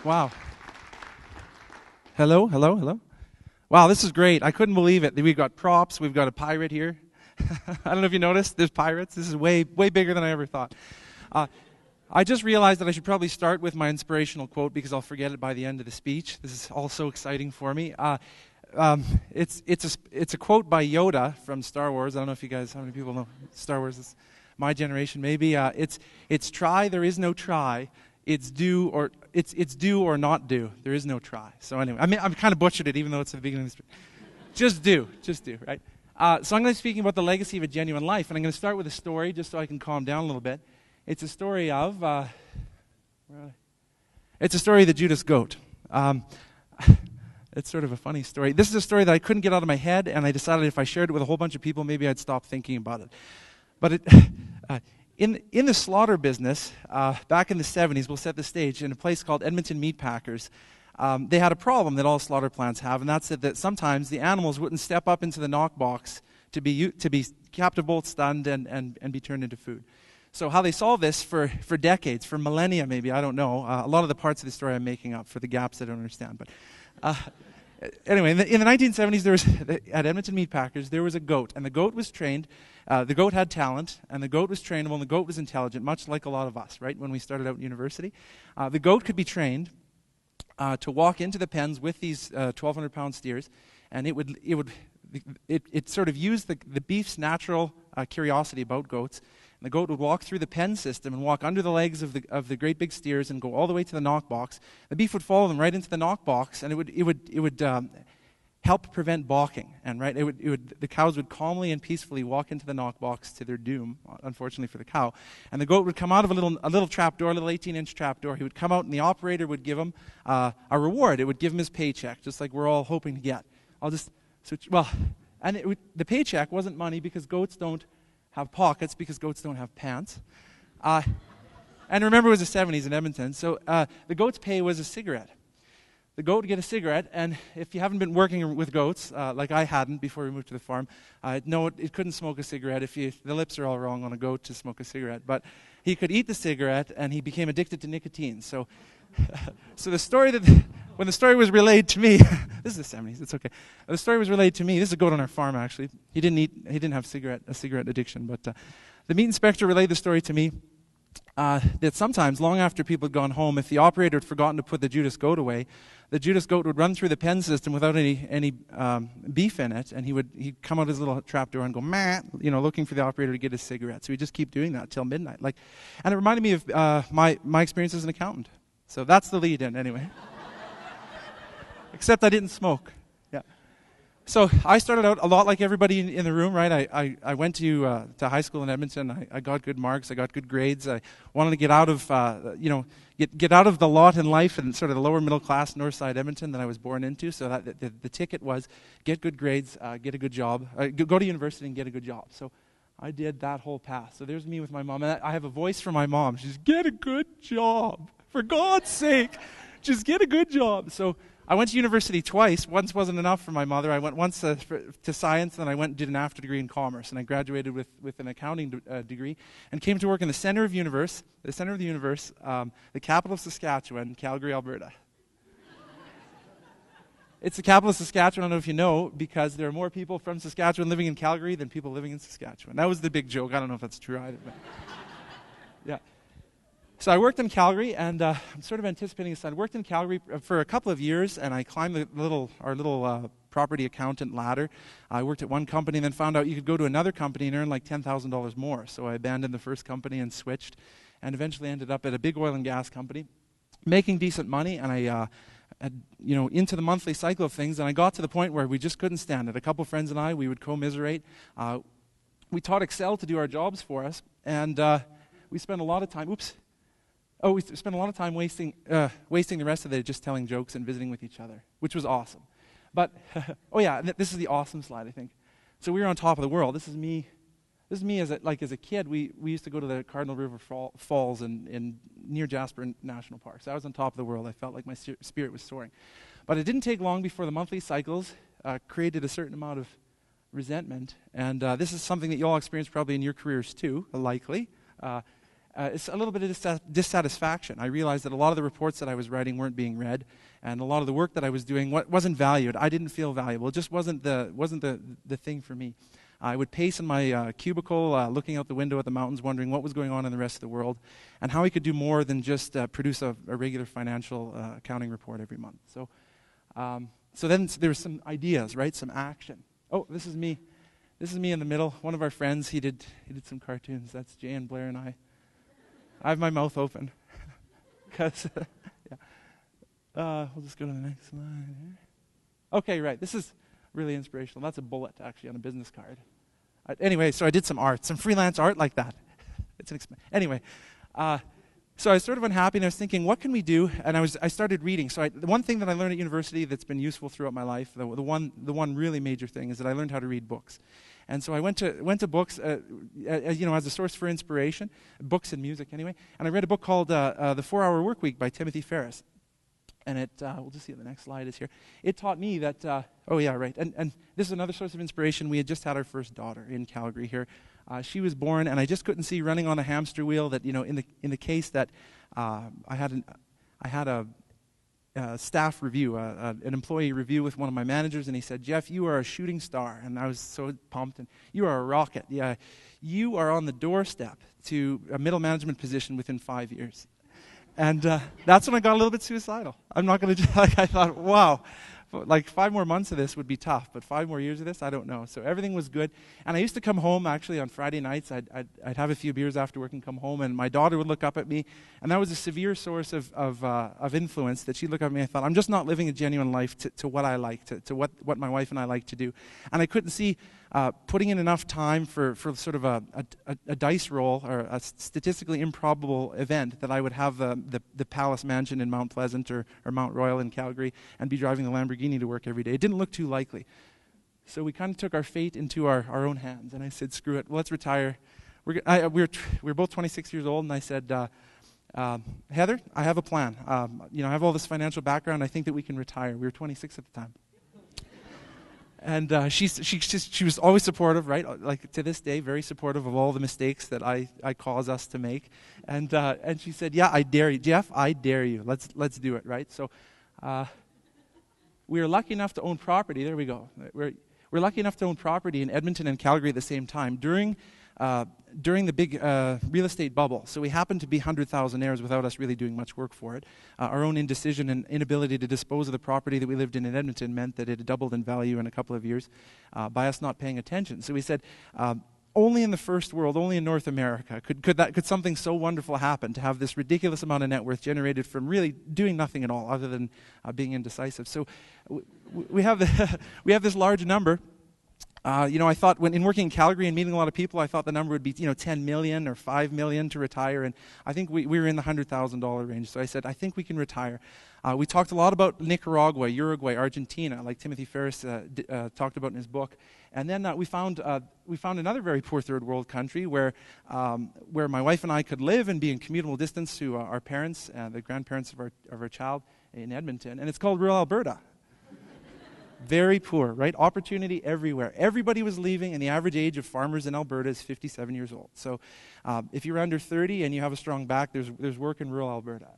Wow. Hello, hello, hello. Wow, this is great. I couldn't believe it. We've got props. We've got a pirate here. I don't know if you noticed. There's pirates. This is way bigger than I ever thought. I just realized that I should probably start with my inspirational quote because I'll forget it by the end of the speech. This is all so exciting for me. It's a quote by Yoda from Star Wars. I don't know if you guys, how many people know Star Wars? Is my generation, maybe. It's try, there is no try. It's do or not do. There is no try. So anyway, I'm kind of butchered it, even though it's the beginning of the speech. Just do, right? So I'm going to be speaking about the legacy of a genuine life, and I'm going to start with a story just so I can calm down a little bit. It's a story of, it's a story of the Judas goat. It's sort of a funny story. This is a story that I couldn't get out of my head, and I decided if I shared it with a whole bunch of people, maybe I'd stop thinking about it. But in the slaughter business, back in the 70s, we'll set the stage, in a place called Edmonton Meat Packers, they had a problem that all slaughter plants have, and that's that sometimes the animals wouldn't step up into the knockbox to be captive bolt stunned and be turned into food. So how they solved this for decades, for millennia maybe, I don't know. A lot of the parts of the story I'm making up for the gaps I don't understand. But anyway, in the 1970s, there was, at Edmonton Meat Packers, there was a goat, and the goat was trained. The goat had talent, and the goat was trainable, and the goat was intelligent, much like a lot of us, right, when we started out in university. The goat could be trained to walk into the pens with these 1,200-pound steers, and it sort of used the beef's natural curiosity about goats. And the goat would walk through the pen system and walk under the legs of the great big steers and go all the way to the knockbox. The beef would follow them right into the knockbox, and it would help prevent balking. And right, the cows would calmly and peacefully walk into the knockbox to their doom, unfortunately for the cow. And the goat would come out of a little trap door, a little 18-inch trap door. He would come out, and the operator would give him a reward. It would give him his paycheck, just like we're all hoping to get. I'll just switch. Well, and the paycheck wasn't money because goats don't have pockets, because goats don't have pants. And remember, it was the 70s in Edmonton, so the goat's pay was a cigarette. The goat would get a cigarette, and if you haven't been working with goats, like I hadn't before we moved to the farm, no, it couldn't smoke a cigarette if the lips are all wrong on a goat to smoke a cigarette. But he could eat the cigarette, and he became addicted to nicotine. So the story when the story was relayed to me, this is the 70s, it's okay. The story was relayed to me. This is a goat on our farm, actually. He didn't have a cigarette addiction, but the meat inspector relayed the story to me that sometimes, long after people had gone home, if the operator had forgotten to put the Judas goat away, the Judas goat would run through the pen system without any beef in it, and he'd come out his little trap door and go, meh, looking for the operator to get his cigarette. So he'd just keep doing that till midnight. And it reminded me of my experience as an accountant. So that's the lead in, anyway. Except I didn't smoke. Yeah. So I started out a lot like everybody in the room, right? I went to high school in Edmonton. I got good marks. I got good grades. I wanted to get out of get out of the lot in life and sort of the lower middle class north side Edmonton that I was born into. So that the ticket was get good grades, get a good job, go to university and get a good job. So I did that whole path. So there's me with my mom, and I have a voice from my mom. She's, get a good job, for God's sake, just get a good job. So I went to university twice. Once wasn't enough for my mother. I went once to science, then I went and did an after degree in commerce, and I graduated with an accounting degree, and came to work in the center of the universe, the capital of Saskatchewan, Calgary, Alberta. It's the capital of Saskatchewan, I don't know if you know, because there are more people from Saskatchewan living in Calgary than people living in Saskatchewan. That was the big joke. I don't know if that's true either. But yeah. So I worked in Calgary, and I'm sort of anticipating this. I worked in Calgary for a couple of years, and I climbed our little property accountant ladder. I worked at one company and then found out you could go to another company and earn like $10,000 more. So I abandoned the first company and switched, and eventually ended up at a big oil and gas company, making decent money, and I into the monthly cycle of things, and I got to the point where we just couldn't stand it. A couple friends and I, we would commiserate. We taught Excel to do our jobs for us, and we spent a lot of time, we spent a lot of time wasting the rest of the day just telling jokes and visiting with each other, which was awesome. But, this is the awesome slide, I think. So we were on top of the world. This is me as a kid. We used to go to the Cardinal River Falls in near Jasper National Park. So I was on top of the world. I felt like my spirit was soaring. But it didn't take long before the monthly cycles created a certain amount of resentment. And this is something that you all experience probably in your careers too, likely. it's a little bit of dissatisfaction. I realized that a lot of the reports that I was writing weren't being read, and a lot of the work that I was doing wasn't valued. I didn't feel valuable. It just wasn't the thing for me. I would pace in my cubicle, looking out the window at the mountains, wondering what was going on in the rest of the world, and how I could do more than just produce a regular financial accounting report every month. So then there were some ideas, right? Some action. Oh, this is me. This is me in the middle. One of our friends, he did some cartoons. That's Jay and Blair and I. I have my mouth open. Because, we'll just go to the next slide here. Okay, right. This is really inspirational. That's a bullet, actually, on a business card. Anyway, so I did some art, some freelance art like that. Anyway, so I was sort of unhappy, and I was thinking, what can we do? And I started reading. So the one thing that I learned at university that's been useful throughout my life, the one really major thing, is that I learned how to read books. And so I went to books, as a source for inspiration, books and music anyway. And I read a book called The 4-Hour Workweek by Timothy Ferriss. And it, we'll just see what the next slide is here. It taught me that, and this is another source of inspiration. We had just had our first daughter in Calgary here. She was born, and I just couldn't see running on a hamster wheel that, in the case that I had a staff review, an employee review with one of my managers, and he said, "Jeff, you are a shooting star." And I was so pumped. And you are a rocket. Yeah, you are on the doorstep to a middle management position within 5 years. And that's when I got a little bit suicidal. I'm not going to, I thought, wow, like 5 more months of this would be tough, but 5 more years of this, I don't know. So everything was good. And I used to come home, actually, on Friday nights. I'd have a few beers after work and come home, and my daughter would look up at me, and that was a severe source of influence that she'd look up at me. I thought, I'm just not living a genuine life to what I like, to what my wife and I like to do. And I couldn't see putting in enough time for sort of a dice roll or a statistically improbable event that I would have the Palace Mansion in Mount Pleasant or Mount Royal in Calgary and be driving the Lamborghini to work every day. It didn't look too likely. So we kind of took our fate into our own hands, and I said, screw it, let's retire. We were both 26 years old, and I said, Heather, I have a plan. I have all this financial background. I think that we can retire. We were 26 at the time. And she was always supportive, right? Like to this day, very supportive of all the mistakes that I cause us to make. And she said, "Yeah, I dare you, Jeff. I dare you. Let's do it, right?" So we were lucky enough to own property. There we go. We're lucky enough to own property in Edmonton and Calgary at the same time during the big real estate bubble. So we happened to be 100,000-aires without us really doing much work for it. Our own indecision and inability to dispose of the property that we lived in Edmonton meant that it had doubled in value in a couple of years by us not paying attention. So we said, only in the first world, only in North America, could something so wonderful happen, to have this ridiculous amount of net worth generated from really doing nothing at all other than being indecisive. So we have this large number. I thought when in working in Calgary and meeting a lot of people, I thought the number would be 10 million or 5 million to retire, and I think we were in the $100,000 range. So I said, I think we can retire. We talked a lot about Nicaragua, Uruguay, Argentina, like Timothy Ferriss talked about in his book. And then we found another very poor third world country where my wife and I could live and be in commutable distance to our parents, the grandparents of our child in Edmonton, and it's called rural Alberta. Very poor, right? Opportunity everywhere. Everybody was leaving, and the average age of farmers in Alberta is 57 years old. So if you're under 30 and you have a strong back, there's work in rural Alberta.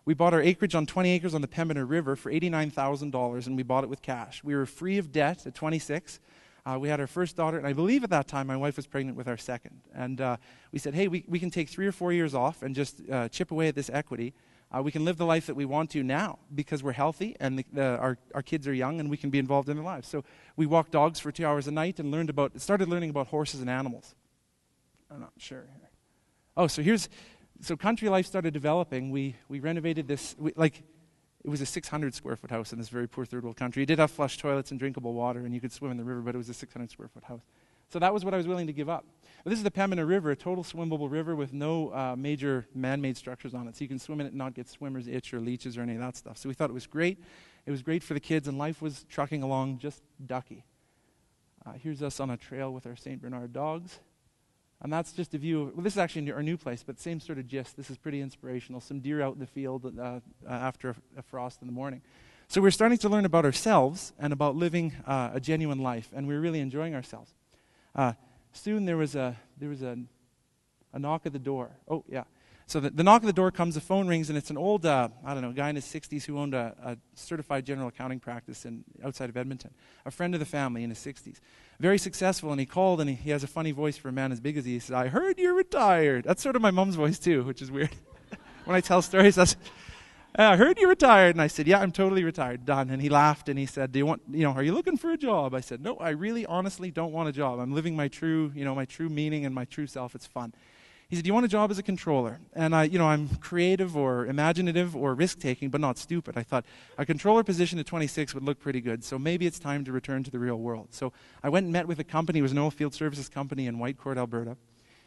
We bought our acreage on 20 acres on the Pembina River for $89,000, and we bought it with cash. We were free of debt at 26. We had our first daughter, and I believe at that time my wife was pregnant with our second. And we said, hey, we can take 3 or 4 years off and just chip away at this equity. We can live the life that we want to now because we're healthy and our kids are young and we can be involved in their lives. So we walked dogs for 2 hours a night and started learning about horses and animals. I'm not sure. Oh, so country life started developing. We renovated this, it was a 600 square foot house in this very poor third world country. It did have flush toilets and drinkable water, and you could swim in the river, but it was a 600 square foot house. So that was what I was willing to give up. But this is the Pembina River, a total swimmable river with no major man-made structures on it. So you can swim in it and not get swimmer's itch or leeches or any of that stuff. So we thought it was great. It was great for the kids, and life was trucking along just ducky. Here's us on a trail with our St. Bernard dogs. And that's just a view of, this is actually our new place, but same sort of gist. This is pretty inspirational. Some deer out in the field after a frost in the morning. So we're starting to learn about ourselves and about living a genuine life, and we're really enjoying ourselves. Soon there was a knock at the door. Oh, yeah. So the knock at the door comes, the phone rings, and it's an old, I don't know, guy in his 60s who owned a certified general accounting practice outside of Edmonton, a friend of the family in his 60s. Very successful, and he called, and he has a funny voice for a man as big as he says, "I heard you're retired." That's sort of my mom's voice too, which is weird. When I tell stories, I heard you're retired. And I said, "Yeah, I'm totally retired, done." And he laughed, and he said, are you looking for a job? I said, "No, I really honestly don't want a job. I'm living my true meaning and my true self. It's fun." He said, "Do you want a job as a controller?" And I'm creative or imaginative or risk-taking, but not stupid. I thought a controller position at 26 would look pretty good, so maybe it's time to return to the real world. So I went and met with a company. It was an oil field services company in Whitecourt, Alberta.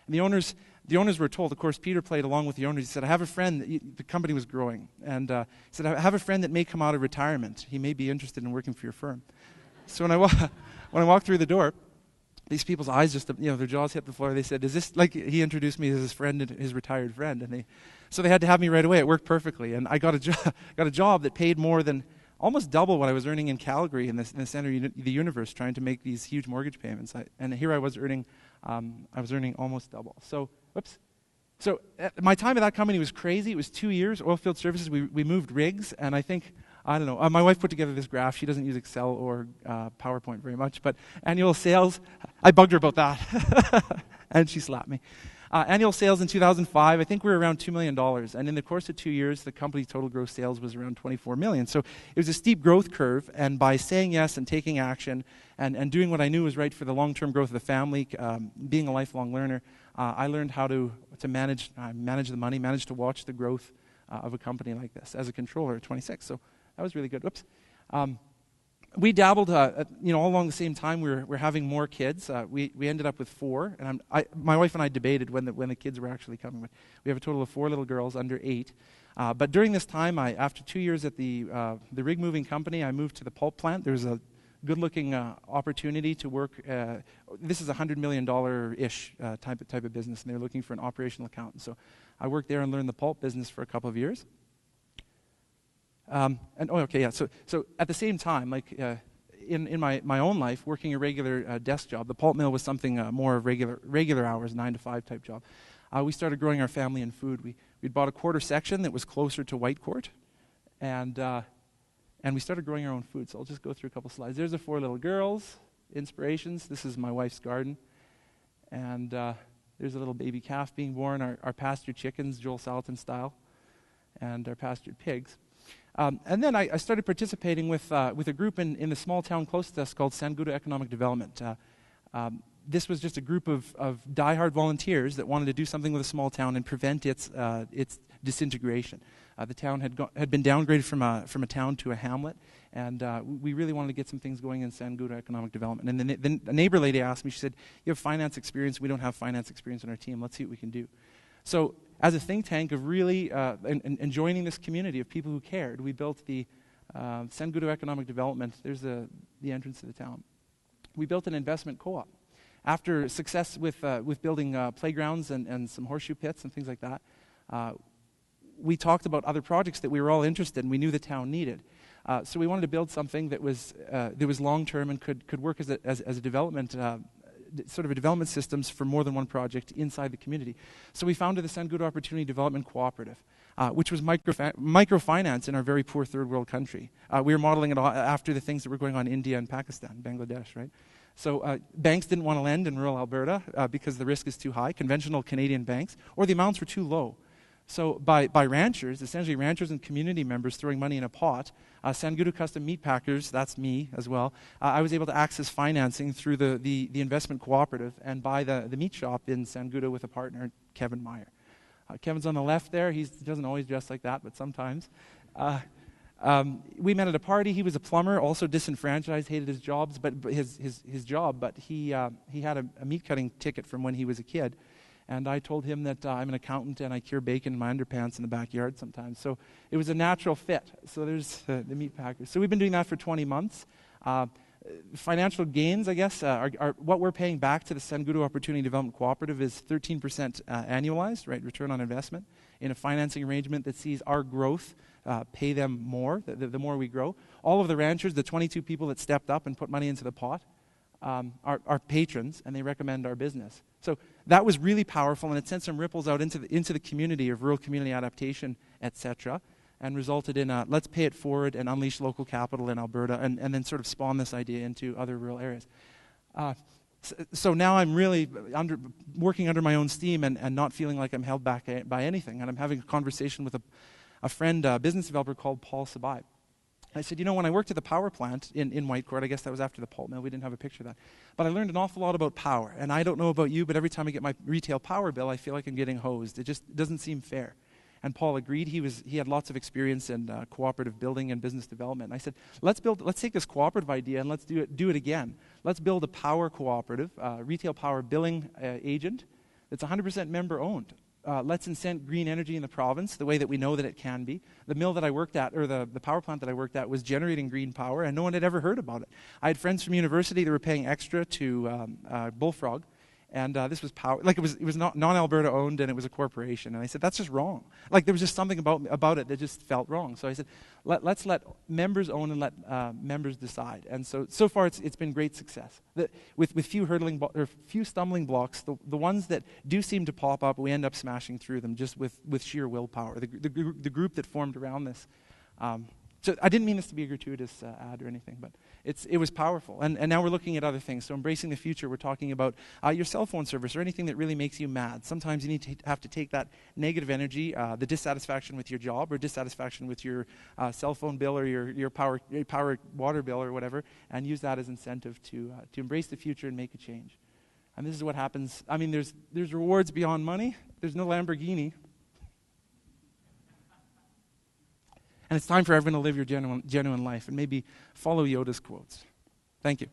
And the owners were told, of course, Peter played along with the owners. He said, "I have a friend," the company was growing, and he said, "I have a friend that may come out of retirement. He may be interested in working for your firm." So when I walked through the door, these people's eyes just, their jaws hit the floor. They said, "Is this," like he introduced me as his friend, his retired friend, and so they had to have me right away. It worked perfectly, and I got a job that paid more than almost double what I was earning in Calgary in the center of the universe, trying to make these huge mortgage payments. And here I was earning almost double. So my time at that company was crazy. It was 2 years, oil field services. We moved rigs, and I don't know. My wife put together this graph. She doesn't use Excel or PowerPoint very much, but annual sales, I bugged her about that, and she slapped me. Annual sales in 2005, I think we were around $2 million, and in the course of 2 years, the company's total gross sales was around $24 million. So it was a steep growth curve, and by saying yes and taking action and doing what I knew was right for the long-term growth of the family, being a lifelong learner, I learned how to manage the money, manage to watch the growth of a company like this as a controller at 26. So that was really good. Oops. We dabbled, all along the same time. We're having more kids. We ended up with 4, and my wife and I debated when the kids were actually coming. We have a total of 4 little girls under 8. But during this time, after 2 years at the rig moving company, I moved to the pulp plant. There was a good-looking opportunity to work. This is a $100 million-ish type of business, and they're looking for an operational accountant. So I worked there and learned the pulp business for a couple of years. So at the same time, in my own life, working a regular desk job, the pulp mill was something more of regular hours, 9 to 5 type job. We started growing our family in food. We'd bought a quarter section that was closer to Whitecourt, and we started growing our own food. So I'll just go through a couple slides. There's the 4 little girls, inspirations. This is my wife's garden, and there's a little baby calf being born. Our pastured chickens, Joel Salatin style, and our pastured pigs. And then I started participating with a group in the small town close to us called Sangudo Economic Development. This was just a group of diehard volunteers that wanted to do something with a small town and prevent its disintegration. The town had been downgraded from a town to a hamlet, and we really wanted to get some things going in Sangudo Economic Development. And then a neighbor lady asked me, she said, "You have finance experience. We don't have finance experience on our team. Let's see what we can do." So as a think tank of really and joining this community of people who cared, we built the Sangudo Economic Development. There's the entrance to the town. We built an investment co-op. After success with building playgrounds and some horseshoe pits and things like that, we talked about other projects that we were all interested in. We knew the town needed. So we wanted to build something that was long-term and could work as a development sort of a development systems for more than one project inside the community. So we founded the Sangudo Opportunity Development Cooperative, which was microfinance in our very poor third world country. We were modeling it after the things that were going on in India and Pakistan, Bangladesh, right? So banks didn't want to lend in rural Alberta because the risk is too high, conventional Canadian banks, or the amounts were too low. So by ranchers, essentially ranchers and community members throwing money in a pot, Sangudo Custom Meat Packers, that's me as well, I was able to access financing through the investment cooperative and buy the meat shop in Sangudo with a partner, Kevin Meier. Kevin's on the left there. He doesn't always dress like that, but sometimes. We met at a party. He was a plumber, also disenfranchised, hated his jobs, but his job. But he had a meat cutting ticket from when he was a kid, and I told him that I'm an accountant and I cure bacon in my underpants in the backyard sometimes. So it was a natural fit. So there's the meat packers. So we've been doing that for 20 months. Financial gains, I guess, are what we're paying back to the Sangudo Opportunity Development Cooperative is 13% annualized, right, return on investment, in a financing arrangement that sees our growth pay them more, the more we grow. All of the ranchers, the 22 people that stepped up and put money into the pot, our patrons, and they recommend our business. So that was really powerful, and it sent some ripples out into the community of rural community adaptation, etc., and resulted in let's pay it forward and unleash local capital in Alberta, and then sort of spawn this idea into other rural areas. So now I'm really working under my own steam and not feeling like I'm held back by anything. And I'm having a conversation with a friend, a business developer called Paul Sabai. I said, when I worked at the power plant in Whitecourt, I guess that was after the pulp mill, we didn't have a picture of that, but I learned an awful lot about power. And I don't know about you, but every time I get my retail power bill, I feel like I'm getting hosed. It just doesn't seem fair. And Paul agreed. He had lots of experience in cooperative building and business development. And I said, let's take this cooperative idea and let's do it again. Let's build a power cooperative, retail power billing agent that's 100% member owned. Let's incent green energy in the province the way that we know that it can be. The mill that I worked at, or the power plant that I worked at, was generating green power, and no one had ever heard about it. I had friends from university that were paying extra to Bullfrog, and this was power. Like, it was not non-Alberta owned, and it was a corporation. And I said, that's just wrong. Like, there was just something about it that just felt wrong. So I said, let's let members own and let members decide. And so far it's been great success. With few stumbling blocks, the ones that do seem to pop up, we end up smashing through them just with sheer willpower. The group that formed around this. So I didn't mean this to be a gratuitous ad or anything, but it was powerful. And now we're looking at other things. So embracing the future, we're talking about your cell phone service or anything that really makes you mad. Sometimes you need to have to take that negative energy, the dissatisfaction with your job or dissatisfaction with your cell phone bill or your power water bill or whatever, and use that as incentive to embrace the future and make a change. And this is what happens. I mean, there's rewards beyond money. There's no Lamborghini. And it's time for everyone to live your genuine life and maybe follow Yoda's quotes. Thank you.